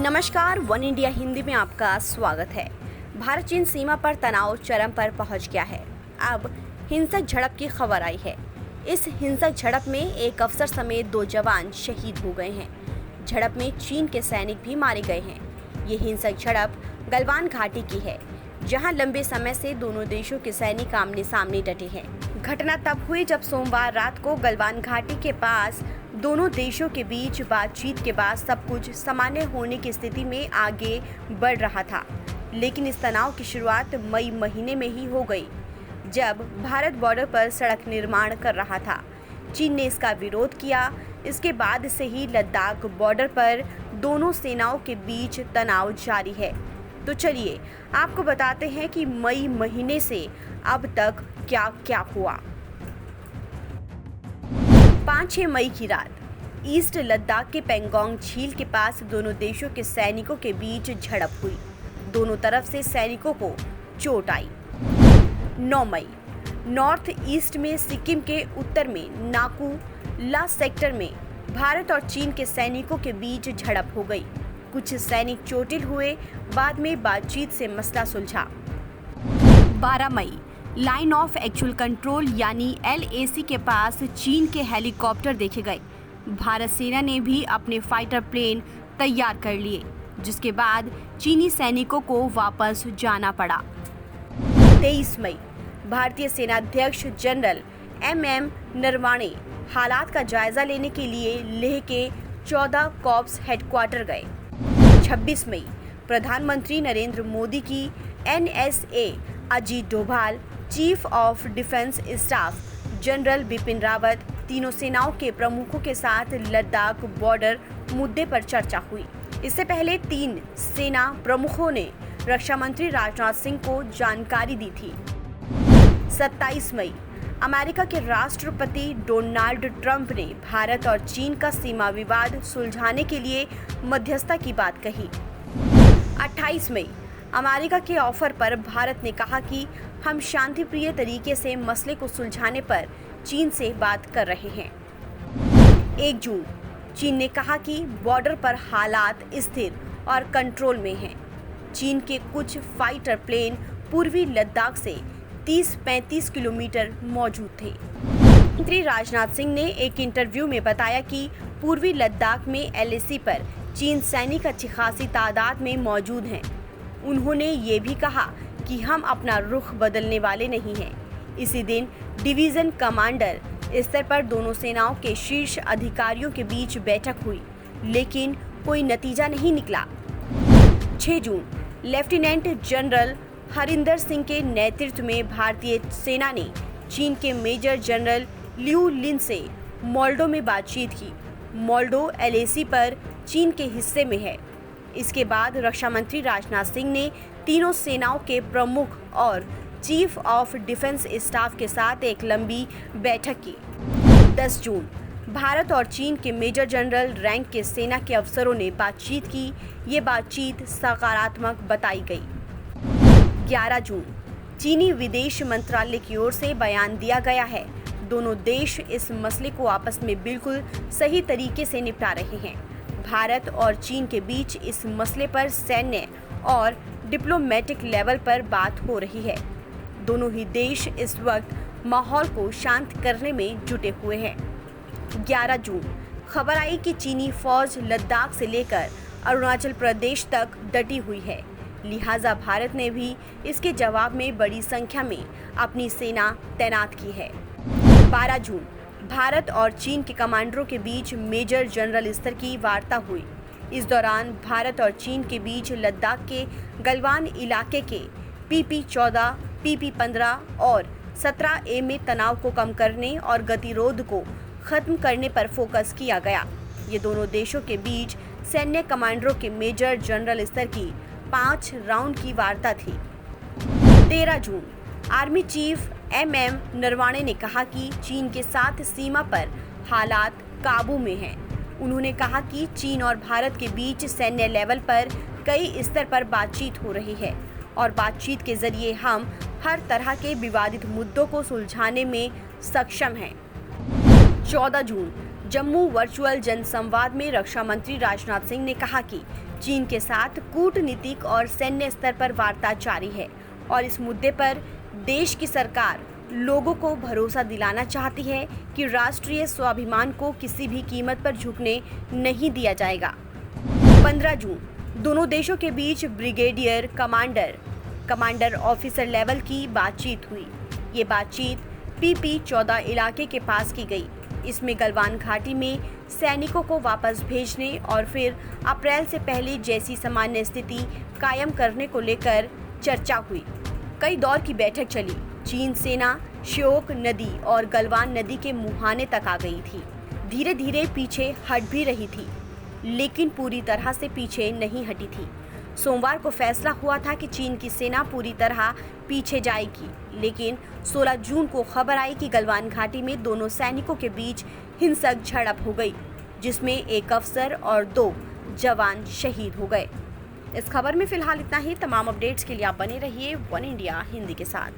नमस्कार, one India Hindi में आपका स्वागत है। भारत चीन सीमा पर तनाव चरम पर पहुंच गया है। अब हिंसक झड़प की खबर आई है। इस हिंसक झड़प में एक अफसर समेत 2 जवान शहीद हो गए हैं। झड़प में चीन के सैनिक भी मारे गए हैं। ये हिंसक झड़प गलवान घाटी की है, जहां लंबे समय से दोनों देशों के सैनिक आमने सामने डटे हैं। घटना तब हुई जब सोमवार रात को गलवान घाटी के पास दोनों देशों के बीच बातचीत के बाद सब कुछ सामान्य होने की स्थिति में आगे बढ़ रहा था। लेकिन इस तनाव की शुरुआत मई महीने में ही हो गई, जब भारत बॉर्डर पर सड़क निर्माण कर रहा था। चीन ने इसका विरोध किया। इसके बाद से ही लद्दाख बॉर्डर पर दोनों सेनाओं के बीच तनाव जारी है। तो चलिए आपको बताते हैं कि मई महीने से अब तक क्या क्या हुआ। 5-6 मई की रात ईस्ट लद्दाख के पेंगोंग झील के पास दोनों देशों के सैनिकों के बीच झड़प हुई। दोनों तरफ से सैनिकों को चोट आई। 9 मई नॉर्थ ईस्ट में सिक्किम के उत्तर में नाकू ला सेक्टर में भारत और चीन के सैनिकों के बीच झड़प हो गई। कुछ सैनिक चोटिल हुए, बाद में बातचीत से मसला सुलझा। 12 मई लाइन ऑफ एक्चुअल कंट्रोल यानी LAC के पास चीन के हेलीकॉप्टर देखे गए। भारत सेना ने भी अपने फाइटर प्लेन तैयार कर लिए, जिसके बाद चीनी सैनिकों को वापस जाना पड़ा। 23 मई भारतीय सेनाध्यक्ष जनरल MM नरवाणे हालात का जायजा लेने के लिए लेह के 14 कॉर्प्स हेडक्वार्टर गए। 26 मई प्रधानमंत्री नरेंद्र मोदी की NSA Ajit Doval, chief of defence staff general Bipin Rawat, तीनों सेनाओं के प्रमुखों के साथ लद्दाख बॉर्डर मुद्दे पर चर्चा हुई। इससे पहले 3 सेना प्रमुखों ने रक्षा मंत्री राजनाथ सिंह को जानकारी दी थी। 27 मई अमेरिका के राष्ट्रपति डोनाल्ड ट्रंप ने भारत और चीन का सीमा विवाद सुलझाने के लिए मध्यस्थता की बात कही। 28 मई अमेरिका के ऑफर पर भारत ने कहा कि हम शांतिप्रिय तरीके से मसले को सुलझाने पर चीन से बात कर रहे हैं। 1 जून चीन ने कहा कि बॉर्डर पर हालात स्थिर और कंट्रोल में हैं। चीन के कुछ फाइटर प्लेन पूर्वी लद्दाख से 30-35 किलोमीटर मौजूद थे। मंत्री राजनाथ सिंह ने एक इंटरव्यू में बताया कि पूर्वी लद्दाख में LAC पर चीन सैनिक अच्छी खासी तादाद में मौजूद हैं। उन्होंने ये भी कहा कि हम अपना रुख बदलने वाले नहीं हैं। इसी दिन डिवीजन कमांडर स्तर पर दोनों सेनाओं के शीर्ष अधिकारियों के बीच बैठक हुई, लेकिन कोई नतीजा नहीं निकला। 6 जून लेफ्टिनेंट जनरल हरिंदर सिंह के नेतृत्व में भारतीय सेना ने चीन के मेजर जनरल लियू लिन से मोल्डो में बातचीत की। मोल्डो LAC पर चीन के हिस्से में है। इसके बाद रक्षा मंत्री राजनाथ सिंह ने तीनों सेनाओं के प्रमुख और चीफ ऑफ डिफेंस स्टाफ के साथ एक लंबी बैठक की। 10 जून भारत और चीन के मेजर जनरल रैंक के सेना के अफसरों ने बातचीत की। ये बातचीत सकारात्मक बताई गई। 11 जून चीनी विदेश मंत्रालय की ओर से बयान दिया गया है। दोनों देश इस मसले को आपस में बिल्कुल सही तरीके से निपटा रहे हैं। भारत और चीन के बीच इस मसले पर सैन्य और डिप्लोमेटिक लेवल पर बात हो रही है। दोनों ही देश इस वक्त माहौल को शांत करने में जुटे हुए हैं। 11 जून खबर आई कि चीनी फौज लद्दाख से लेकर अरुणाचल प्रदेश तक डटी हुई है, लिहाजा भारत ने भी इसके जवाब में बड़ी संख्या में अपनी सेना तैनात की है। 12 जून भारत और चीन के कमांडरों के बीच मेजर जनरल स्तर की वार्ता हुई। इस दौरान भारत और चीन के बीच लद्दाख के गलवान इलाके के PP-14, PP-15 और 17A में तनाव को कम करने और गतिरोध को खत्म करने पर फोकस किया गया। ये दोनों देशों के बीच सैन्य कमांडरों के मेजर जनरल स्तर की 5 राउंड की वार्ता थी। 13 जून आर्मी चीफ MM नरवाणे ने कहा कि चीन के साथ सीमा पर हालात काबू में हैं। उन्होंने कहा कि चीन और भारत के बीच सैन्य लेवल पर कई स्तर पर बातचीत हो रही है और बातचीत के जरिए हम हर तरह के विवादित मुद्दों को सुलझाने में सक्षम हैं। 14 जून जम्मू वर्चुअल जनसंवाद में रक्षा मंत्री राजनाथ सिंह ने कहा कि चीन के साथ कूटनीतिक और सैन्य स्तर पर वार्ता जारी है और इस मुद्दे पर देश की सरकार लोगों को भरोसा दिलाना चाहती है कि राष्ट्रीय स्वाभिमान को किसी भी कीमत पर झुकने नहीं दिया जाएगा। 15 जून दोनों देशों के बीच ब्रिगेडियर कमांडर ऑफिसर लेवल की बातचीत हुई। ये बातचीत PP-14 इलाके के पास की गई। इसमें गलवान घाटी में सैनिकों को वापस भेजने और फिर अप्रैल से पहले जैसी सामान्य स्थिति कायम करने को लेकर चर्चा हुई। कई दौर की बैठक चली। चीन सेना श्योक नदी और गलवान नदी के मुहाने तक आ गई थी। धीरे धीरे पीछे हट भी रही थी, लेकिन पूरी तरह से पीछे नहीं हटी थी। सोमवार को फैसला हुआ था कि चीन की सेना पूरी तरह पीछे जाएगी, लेकिन 16 जून को खबर आई कि गलवान घाटी में दोनों सैनिकों के बीच हिंसक झड़प हो गई, जिसमें एक अफसर और 2 जवान शहीद हो गए। इस खबर में फिलहाल इतना ही। तमाम अपडेट्स के लिए आप बने रहिए वन इंडिया हिंदी के साथ।